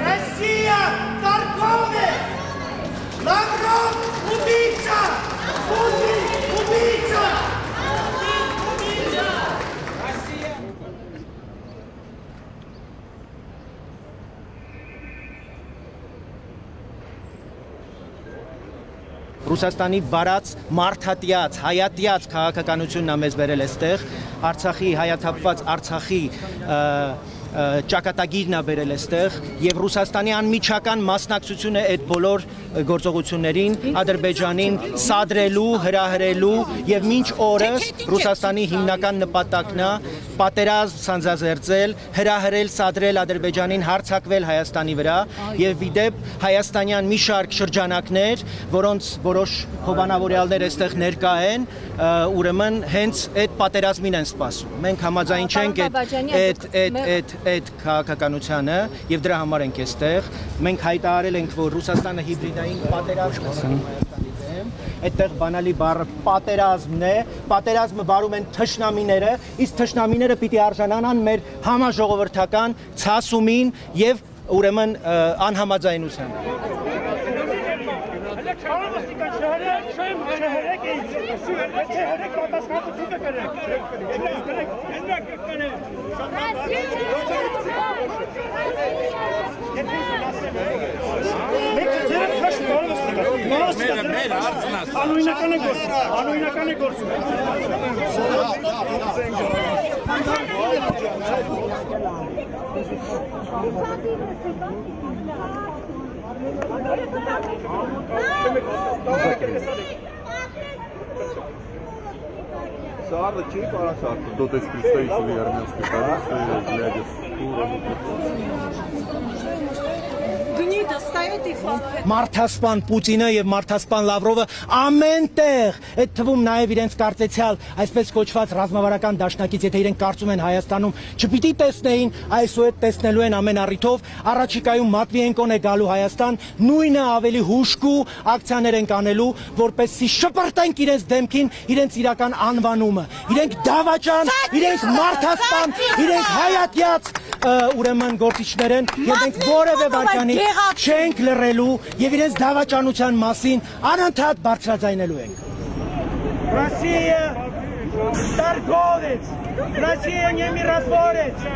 Россия торговец! Лавров убийца! Путин убийца! Ռուսաստանի վարած, մարդատյաց, հայատյաց քաղաքականությունն է մեզ բերել այստեղ, Արցախի հայաթափված Արցախի ճակատագիրն է բերել այստեղ եւ Ռուսաստանի անմիջական մասնակցությունը այդ բոլոր գործողություններին Ադրբեջանին սադրելու, հրահրելու եւ մինչ օրս Ռուսաստանի հիմնական նպատակն է պատերազմ սանձազերծել, հրահրել, սադրել Ադրբեջանին, հարձակվել Հայաստանի վրա եւ իդեպ հայաստանյան մի շարք շրջանակներ, որոնց որոշ հովանավորյալներ այստեղ ներկա են, ուրեմն հենց այդ պատերազմին են սպասում։ Մենք համաձայն չենք այդ քաղաքականությանը եւ դրա համար ենք այստեղ։ Մենք հայտարարել ենք, որ Ռուսաստանը հիբրիդային պատերազմ Հայաստանի դեմ, այդտեղ բանալի բառը պատերազմն է, պատերազմը վարում են թշնամիները, իսկ թշնամիները պիտի արժանանան մեր համաժողովրդական ցասումին եւ ուրեմն անհամաձայնությանը։ Саарда чей парасат? Кто-то из представителей армянской полиции, глядя в сторону. Մարդասպան Պուտինը եւ մարդասպան Լավրովը ամեն տեղ, այդ թվում նաեւ իրենց կարծեցյալ այսպես կոչված ռազմավարական դաշնակից, եթե իրենք կարծում են Հայաստանում չպիտի տեսնեին, այսօր տեսնելու են ամեն առիթով, առաջիկայում Մատվիենկոն է գալու Հայաստան, նույնը ավելի հուշկու ակցիաներ են անելու, որպեսզի շպրտենք իրենց դեմքին իրենց իրական անվանումը։ Իրենք դավաճան, իրենք մարդասպան, իրենք հայատյաց ուրեմն գործիչներ են եւ մենք որևէ բաժանի չենք լռելու եւ իրենց դավաճանության մասին անընդհատ բարձրաձայնելու ենք։ Россия торговец, Россия не миротворец.